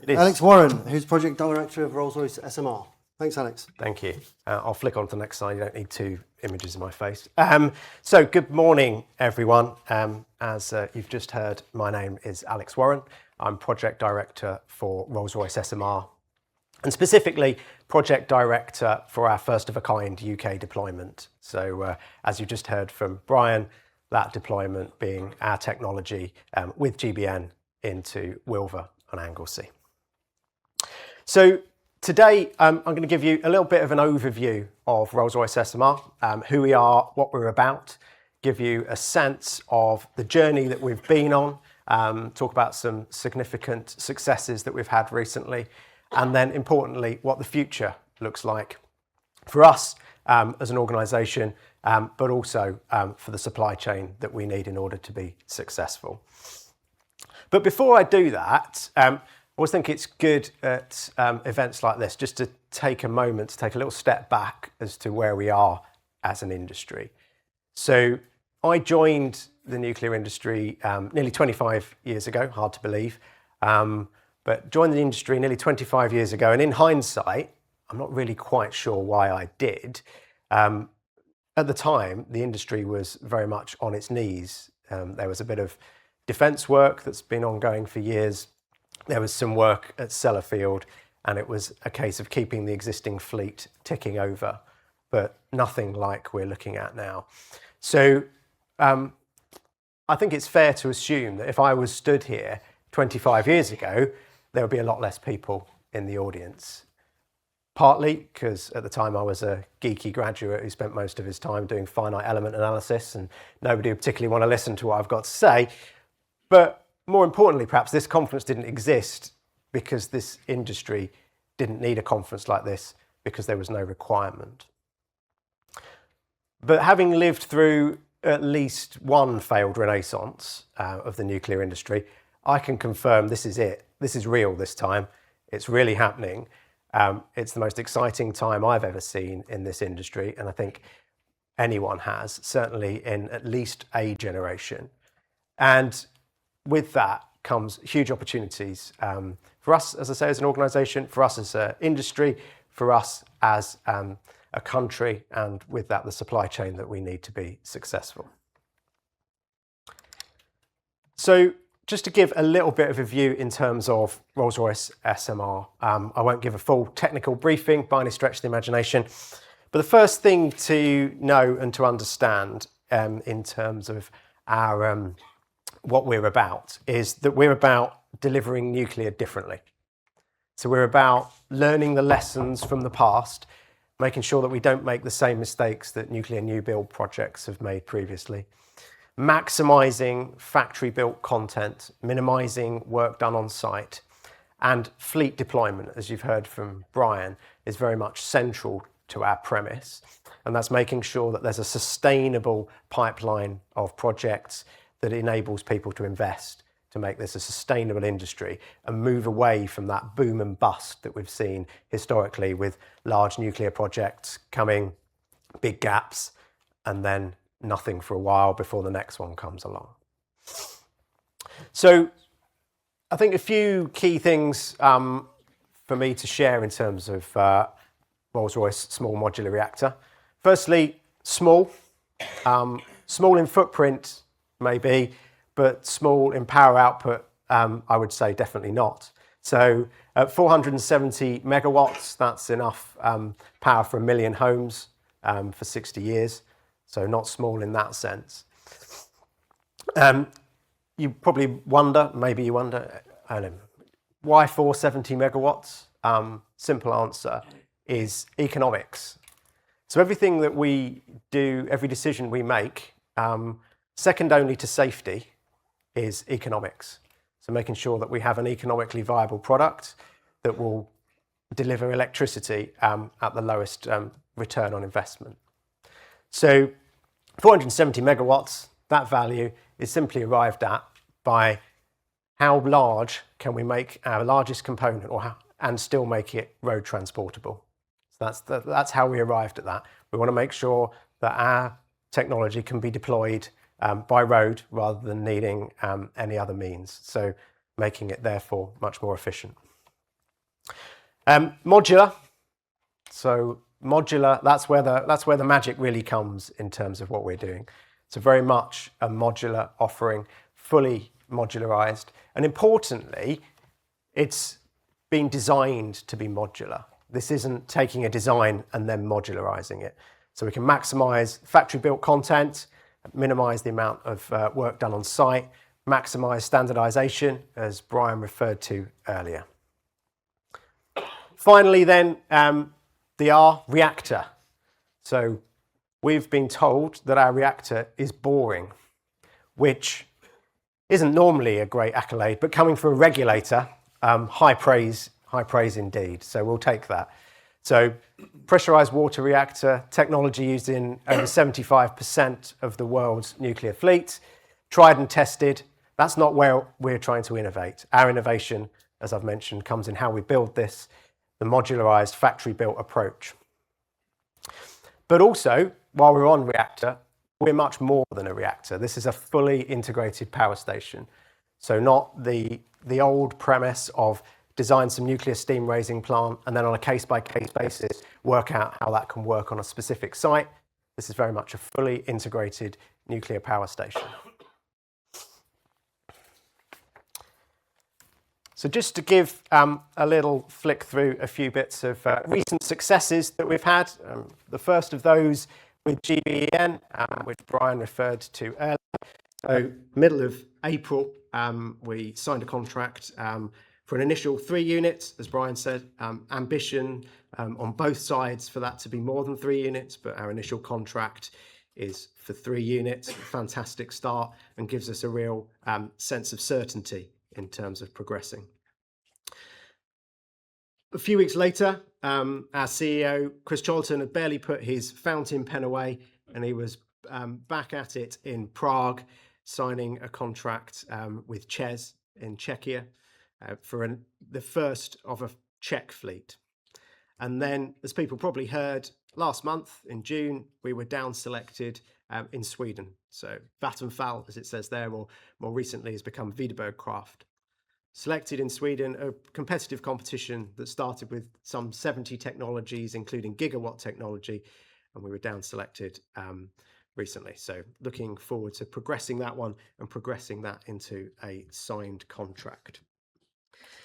It is. Alex Warren, who's Project Director of Rolls-Royce SMR. Thanks, Alex. Thank you. I'll flick on to the next slide. You don't need two images of my face. So good morning, everyone. As you've just heard, my name is Alex Warren. I'm Project Director for Rolls-Royce SMR, and specifically Project Director for our first-of-a-kind UK deployment. So as you just heard from Brian, that deployment being our technology with GBN into Wilver and Anglesey. So today, I'm going to give you a little bit of an overview of Rolls-Royce SMR, who we are, what we're about, give you a sense of the journey that we've been on, talk about some significant successes that we've had recently, and then importantly, what the future looks like for us as an organisation, but also for the supply chain that we need in order to be successful. But before I do that, I always think it's good at events like this just to take a moment to take a little step back as to where we are as an industry. So I joined the nuclear industry nearly 25 years ago, hard to believe, but joined the industry nearly 25 years ago, and in hindsight, I'm not really quite sure why I did. At the time, the industry was very much on its knees. There was a bit of defence work that's been ongoing for years. There was some work at Sellafield, and it was a case of keeping the existing fleet ticking over, but nothing like we're looking at now. So I think it's fair to assume that if I was stood here 25 years ago, there would be a lot less people in the audience. Partly because at the time I was a geeky graduate who spent most of his time doing finite element analysis, and nobody would particularly want to listen to what I've got to say. But more importantly, perhaps this conference didn't exist because this industry didn't need a conference like this because there was no requirement. But having lived through at least one failed renaissance of the nuclear industry, I can confirm this is it. This is real this time. It's really happening. It's the most exciting time I've ever seen in this industry, and I think anyone has, certainly in at least a generation. And with that comes huge opportunities for us, as I say, as an organisation, for us as an industry, for us as a country, and with that, the supply chain that we need to be successful. So just to give a little bit of a view in terms of Rolls-Royce SMR, I won't give a full technical briefing by any stretch of the imagination, but the first thing to know and to understand in terms of our what we're about is that we're about delivering nuclear differently. So we're about learning the lessons from the past, making sure that we don't make the same mistakes that nuclear new build projects have made previously, maximising factory-built content, minimising work done on site, and fleet deployment, as you've heard from Brian, is very much central to our premise. And that's making sure that there's a sustainable pipeline of projects that enables people to invest, to make this a sustainable industry and move away from that boom and bust that we've seen historically with large nuclear projects coming, big gaps, and then nothing for a while before the next one comes along. So I think a few key things for me to share in terms of Rolls-Royce Small Modular Reactor. Firstly, small in footprint maybe, but small in power output, I would say definitely not. So at 470 megawatts, that's enough power for 1 million homes for 60 years. So not small in that sense. You probably wonder, maybe you wonder, I don't know, why 470 megawatts? Simple answer is economics. So everything that we do, every decision we make, second only to safety, is economics. So making sure that we have an economically viable product that will deliver electricity at the lowest return on investment. So 470 megawatts, that value is simply arrived at by how large can we make our largest component and still make it road transportable. So that's how we arrived at that. We want to make sure that our technology can be deployed by road rather than needing any other means. So making it therefore much more efficient. Modular. So modular, that's where the magic really comes in terms of what we're doing. So very much a modular offering, fully modularized. And importantly, it's been designed to be modular. This isn't taking a design and then modularizing it. So we can maximize factory-built content, minimize the amount of work done on site, maximize standardization, as Brian referred to earlier. Finally then, the R, reactor. So we've been told that our reactor is boring, which isn't normally a great accolade, but coming from a regulator, high praise indeed. So we'll take that. So pressurized water reactor, technology used in over 75% of the world's nuclear fleet, tried and tested. That's not where we're trying to innovate. Our innovation, as I've mentioned, comes in how we build this, the modularized factory-built approach. But also, while we're on reactor, we're much more than a reactor. This is a fully integrated power station. So not the old premise of design some nuclear steam raising plant and then on a case-by-case basis work out how that can work on a specific site. This is very much a fully integrated nuclear power station. So just to give a little flick through a few bits of recent successes that we've had. The first of those with GBEN, which Brian referred to earlier. So middle of April, we signed a contract for an initial 3 units, as Brian said. Ambition on both sides for that to be more than 3 units, but our initial contract is for 3 units. A fantastic start and gives us a real sense of certainty in terms of progressing. A few weeks later, our CEO, Chris Charlton, had barely put his fountain pen away and he was back at it in Prague, signing a contract with ČEZ in Czechia for the first of a Czech fleet. And then, as people probably heard, last month in June, we were down selected in Sweden. So Vattenfall, as it says there, or more recently has become Videbergkraft. Selected in Sweden, a competitive competition that started with some 70 technologies, including gigawatt technology, and we were down selected recently. So looking forward to progressing that one and progressing that into a signed contract.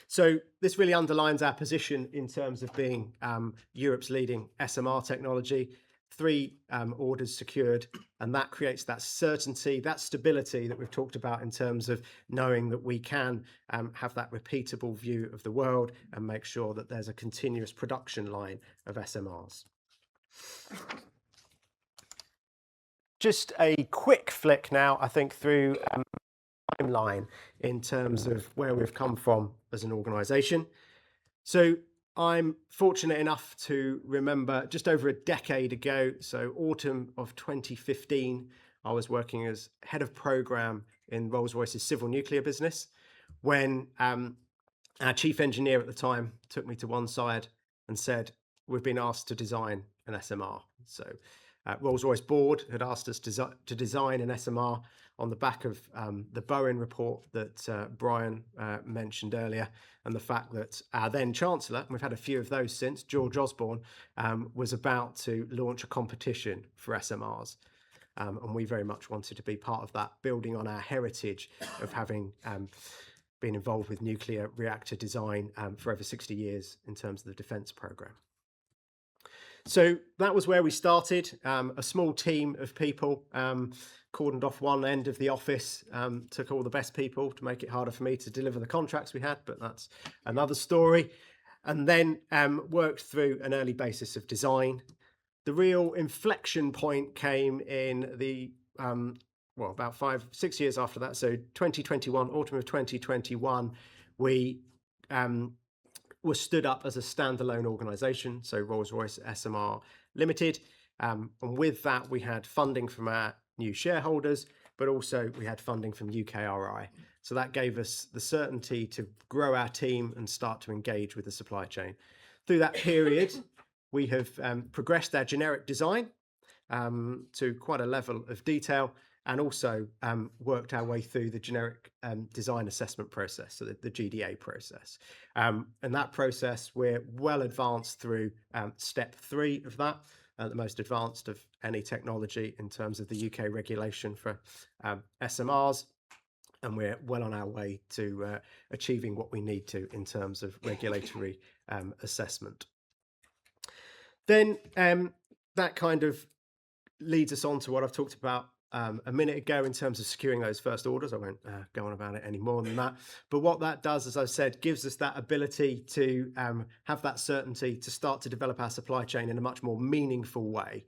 So this really underlines our position in terms of being Europe's leading SMR technology. 3 orders secured, and that creates that certainty, that stability that we've talked about in terms of knowing that we can have that repeatable view of the world and make sure that there's a continuous production line of SMRs. Just a quick flick now, I think, through timeline in terms of where we've come from as an organisation. So I'm fortunate enough to remember just over a decade ago, so autumn of 2015, I was working as head of programme in Rolls-Royce's civil nuclear business when our chief engineer at the time took me to one side and said, we've been asked to design an SMR. So Rolls-Royce board had asked us to design an SMR on the back of the Bowen report that Brian mentioned earlier, and the fact that our then Chancellor, and we've had a few of those since, George Osborne, was about to launch a competition for SMRs. And we very much wanted to be part of that, building on our heritage of having been involved with nuclear reactor design for over 60 years in terms of the defence programme. So that was where we started, a small team of people, cordoned off one end of the office, took all the best people to make it harder for me to deliver the contracts we had, but that's another story. And then worked through an early basis of design. The real inflection point came in the, about 5-6 years after that. So 2021, autumn of 2021, we were stood up as a standalone organisation, so Rolls-Royce SMR Limited. And with that, we had funding from our new shareholders, but also we had funding from UKRI. So that gave us the certainty to grow our team and start to engage with the supply chain. Through that period, we have progressed our generic design to quite a level of detail, and also worked our way through the generic design assessment process, so the GDA process. And that process, we're well advanced through step 3 of that, the most advanced of any technology in terms of the UK regulation for SMRs. And we're well on our way to achieving what we need to in terms of regulatory assessment. Then that kind of leads us on to what I've talked about a minute ago in terms of securing those first orders. I won't go on about it any more than that. But what that does, as I've said, gives us that ability to have that certainty to start to develop our supply chain in a much more meaningful way.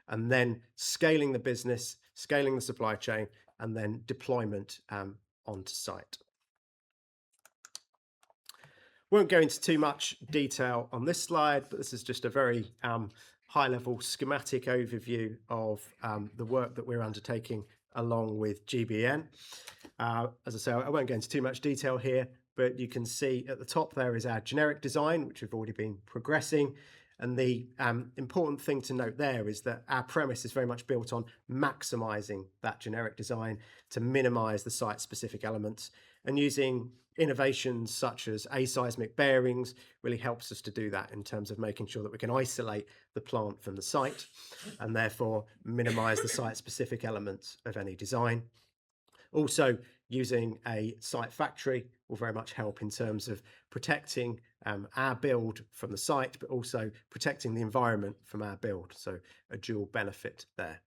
And then scaling the business, scaling the supply chain, and then deployment onto site. Won't go into too much detail on this slide, but this is just a very high-level schematic overview of the work that we're undertaking along with GBN. As I say, I won't go into too much detail here, but you can see at the top there is our generic design, which we've already been progressing. And the important thing to note there is that our premise is very much built on maximising that generic design to minimise the site-specific elements, and using innovations such as aseismic bearings really helps us to do that in terms of making sure that we can isolate the plant from the site and therefore minimise the site-specific elements of any design. Also, using a site factory will very much help in terms of protecting our build from the site, but also protecting the environment from our build. So a dual benefit there.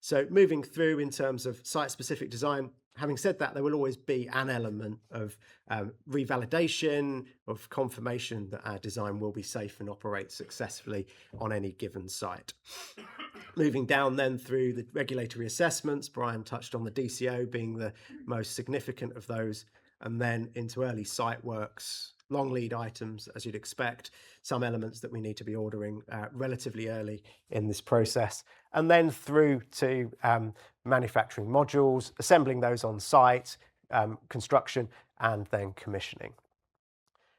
So moving through in terms of site-specific design, having said that, there will always be an element of revalidation, of confirmation that our design will be safe and operate successfully on any given site. Moving down then through the regulatory assessments, Brian touched on the DCO being the most significant of those, and then into early site works, long lead items, as you'd expect, some elements that we need to be ordering relatively early in this process, and then through to manufacturing modules, assembling those on site, construction, and then commissioning.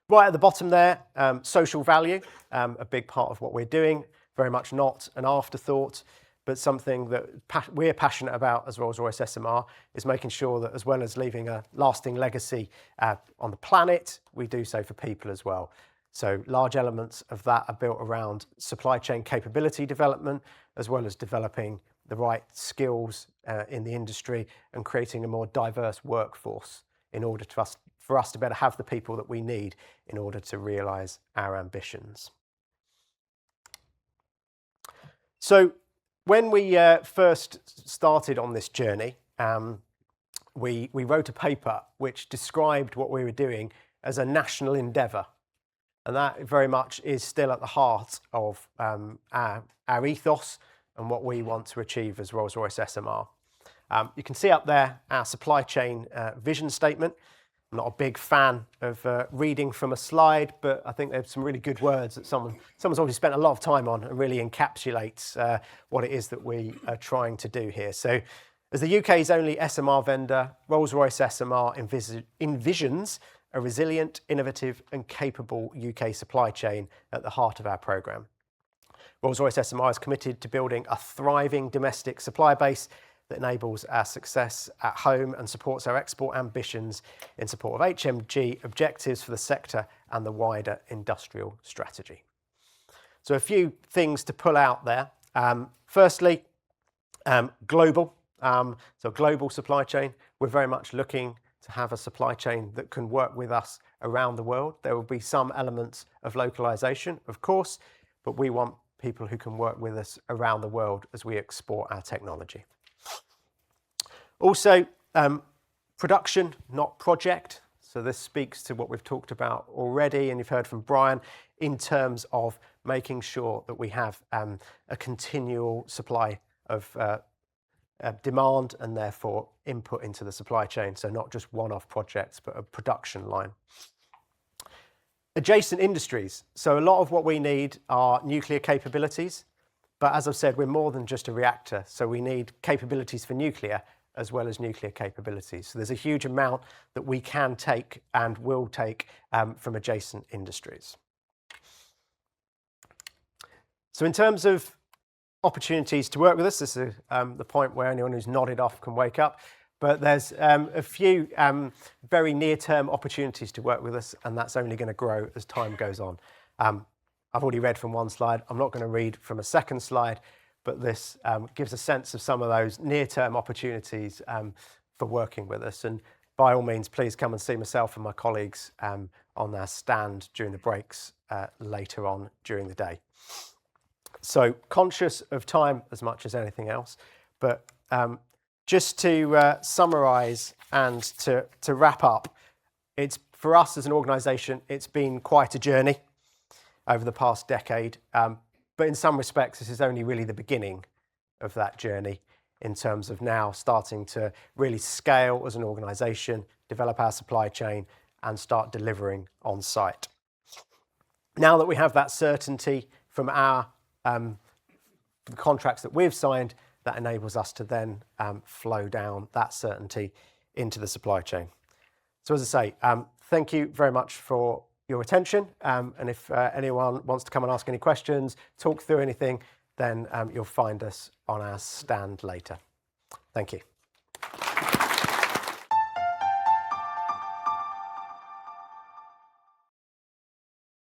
Right at the bottom there, social value, a big part of what we're doing, very much not an afterthought, but something that we're passionate about as Rolls-Royce SMR is making sure that as well as leaving a lasting legacy on the planet, we do so for people as well. So large elements of that are built around supply chain capability development, as well as developing the right skills in the industry and creating a more diverse workforce in order for us to better have the people that we need in order to realise our ambitions. So when we first started on this journey, we wrote a paper which described what we were doing as a national endeavour. And that very much is still at the heart of our ethos and what we want to achieve as Rolls-Royce SMR. You can see up there our supply chain vision statement. I'm not a big fan of reading from a slide, but I think there's some really good words that someone's already spent a lot of time on and really encapsulates what it is that we are trying to do here. So as the UK's only SMR vendor, Rolls-Royce SMR envisions a resilient, innovative and capable UK supply chain at the heart of our programme. Rolls-Royce SMR is committed to building a thriving domestic supply base that enables our success at home and supports our export ambitions in support of HMG objectives for the sector and the wider industrial strategy. So a few things to pull out there. Firstly, global. So global supply chain. We're very much looking to have a supply chain that can work with us around the world. There will be some elements of localization, of course, but we want people who can work with us around the world as we export our technology. Also, production, not project. So this speaks to what we've talked about already, and you've heard from Brian, in terms of making sure that we have a continual supply of demand and therefore input into the supply chain. So not just one-off projects, but a production line. Adjacent industries. So a lot of what we need are nuclear capabilities, but as I've said, we're more than just a reactor. So we need capabilities for nuclear as well as nuclear capabilities. So there's a huge amount that we can take and will take from adjacent industries. So in terms of opportunities to work with us. This is the point where anyone who's nodded off can wake up. But there's a few very near-term opportunities to work with us, and that's only going to grow as time goes on. I've already read from one slide. I'm not going to read from a second slide, but this gives a sense of some of those near-term opportunities for working with us. And by all means, please come and see myself and my colleagues on our stand during the breaks later on during the day. So conscious of time as much as anything else, but just to summarise and to wrap up, it's for us as an organisation, it's been quite a journey over the past decade, but in some respects, this is only really the beginning of that journey in terms of now starting to really scale as an organisation, develop our supply chain, and start delivering on site. Now that we have that certainty from our the contracts that we've signed, that enables us to then flow down that certainty into the supply chain. So as I say, thank you very much for your attention. And if anyone wants to come and ask any questions, talk through anything, then you'll find us on our stand later. Thank you.